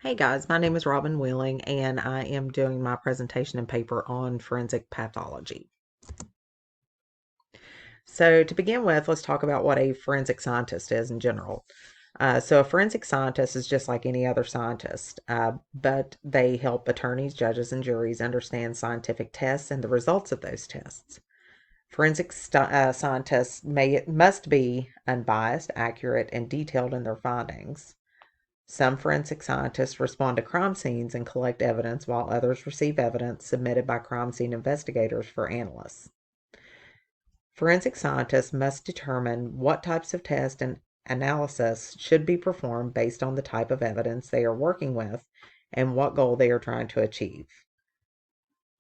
Hey guys, my name is Robin Wheeling, and I am doing my presentation and paper on forensic pathology. So, to begin with, let's talk about what a forensic scientist is in general. A forensic scientist is just like any other scientist, but they help attorneys, judges, and juries understand scientific tests and the results of those tests. Scientists must be unbiased, accurate, and detailed in their findings. Some forensic scientists respond to crime scenes and collect evidence, while others receive evidence submitted by crime scene investigators for analysis. Forensic scientists must determine what types of tests and analysis should be performed based on the type of evidence they are working with and what goal they are trying to achieve.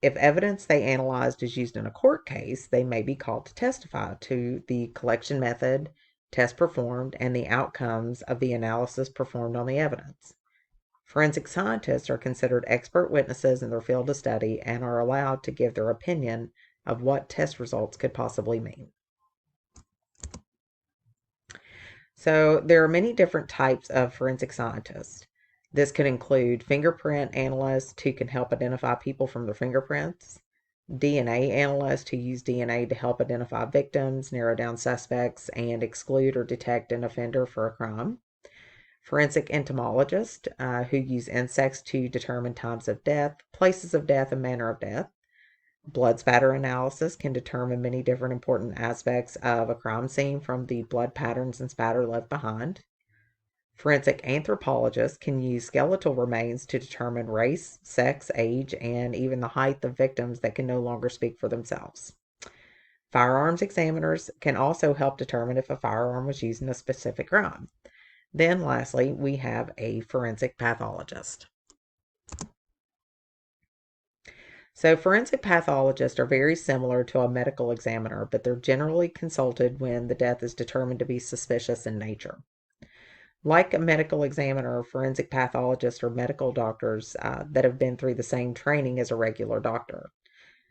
If evidence they analyzed is used in a court case, they may be called to testify to the collection method, test performed, and the outcomes of the analysis performed on the evidence. Forensic scientists are considered expert witnesses in their field of study and are allowed to give their opinion of what test results could possibly mean. So, there are many different types of forensic scientists. This could include fingerprint analysts who can help identify people from their fingerprints, DNA analysts who use DNA to help identify victims, narrow down suspects, and exclude or detect an offender for a crime. Forensic entomologists who use insects to determine times of death, places of death, and manner of death. Blood spatter analysis can determine many different important aspects of a crime scene from the blood patterns and spatter left behind. Forensic anthropologists can use skeletal remains to determine race, sex, age, and even the height of victims that can no longer speak for themselves. Firearms examiners can also help determine if a firearm was used in a specific crime. Then, lastly, we have a forensic pathologist. So, forensic pathologists are very similar to a medical examiner, but they're generally consulted when the death is determined to be suspicious in nature. Like a medical examiner, forensic pathologists are medical doctors that have been through the same training as a regular doctor.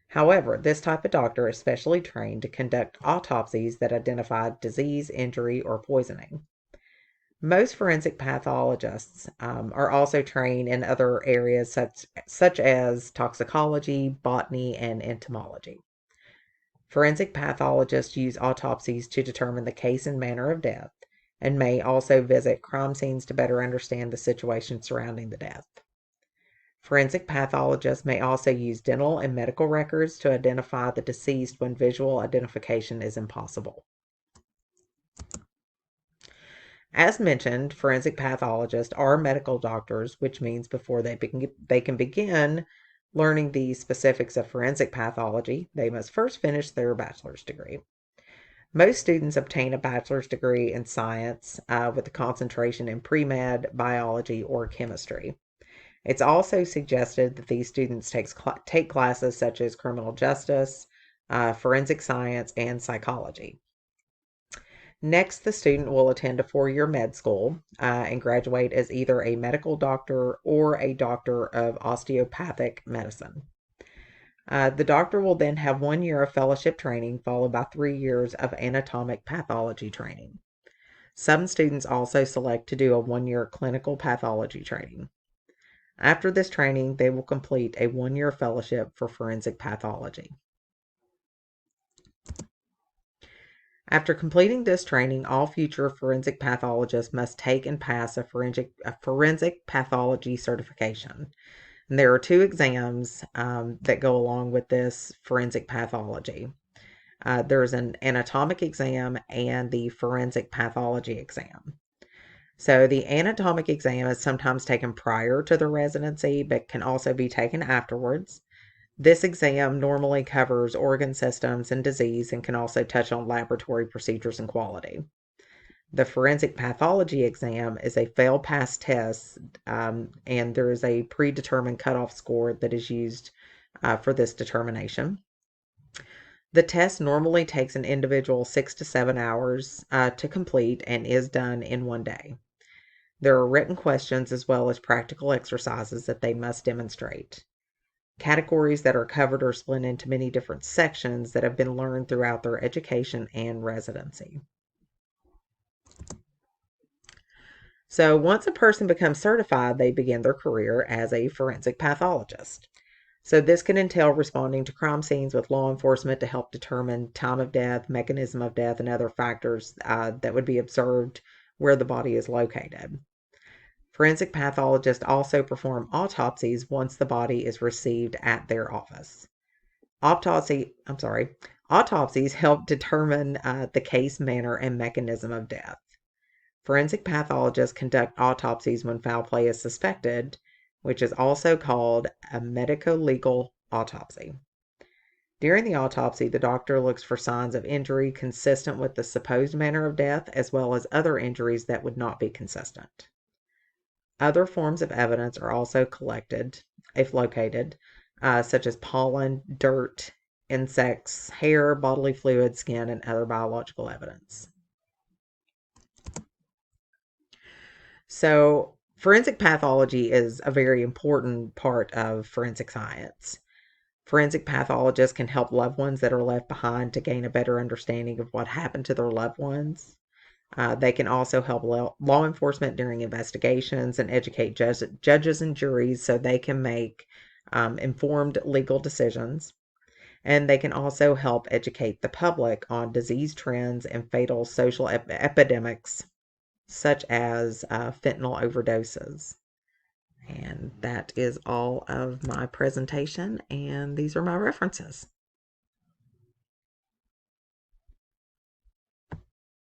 However, this type of doctor is specially trained to conduct autopsies that identify disease, injury, or poisoning. Most forensic pathologists are also trained in other areas such as toxicology, botany, and entomology. Forensic pathologists use autopsies to determine the case and manner of death, and may also visit crime scenes to better understand the situation surrounding the death. Forensic pathologists may also use dental and medical records to identify the deceased when visual identification is impossible. As mentioned, forensic pathologists are medical doctors, which means before they can begin learning the specifics of forensic pathology, they must first finish their bachelor's degree. Most students obtain a bachelor's degree in science with a concentration in pre-med, biology, or chemistry. It's also suggested that these students take classes such as criminal justice, forensic science, and psychology. Next, the student will attend a 4-year med school and graduate as either a medical doctor or a doctor of osteopathic medicine. The doctor will then have 1 year of fellowship training, followed by 3 years of anatomic pathology training. Some students also select to do a 1-year clinical pathology training. After this training, they will complete a 1-year fellowship for forensic pathology. After completing this training, all future forensic pathologists must take and pass a forensic pathology certification. And there are 2 exams that go along with this forensic pathology. There's an anatomic exam and the forensic pathology exam. So the anatomic exam is sometimes taken prior to the residency, but can also be taken afterwards. This exam normally covers organ systems and disease and can also touch on laboratory procedures and quality. The forensic pathology exam is a fail pass test, and there is a predetermined cutoff score that is used for this determination. The test normally takes an individual 6 to 7 hours to complete and is done in one day. There are written questions as well as practical exercises that they must demonstrate. Categories that are covered are split into many different sections that have been learned throughout their education and residency. So once a person becomes certified, they begin their career as a forensic pathologist. So this can entail responding to crime scenes with law enforcement to help determine time of death, mechanism of death, and other factors that would be observed where the body is located. Forensic pathologists also perform autopsies once the body is received at their office. Autopsy, I'm sorry, Autopsies help determine the case, manner, and mechanism of death. Forensic pathologists conduct autopsies when foul play is suspected, which is also called a medico-legal autopsy. During the autopsy, the doctor looks for signs of injury consistent with the supposed manner of death, as well as other injuries that would not be consistent. Other forms of evidence are also collected, if located, such as pollen, dirt, insects, hair, bodily fluid, skin, and other biological evidence. So, forensic pathology is a very important part of forensic science. Forensic pathologists can help loved ones that are left behind to gain a better understanding of what happened to their loved ones. They can also help law enforcement during investigations and educate judges and juries so they can make informed legal decisions. And they can also help educate the public on disease trends and fatal social epidemics, such as fentanyl overdoses. And that is all of my presentation, and these are my references.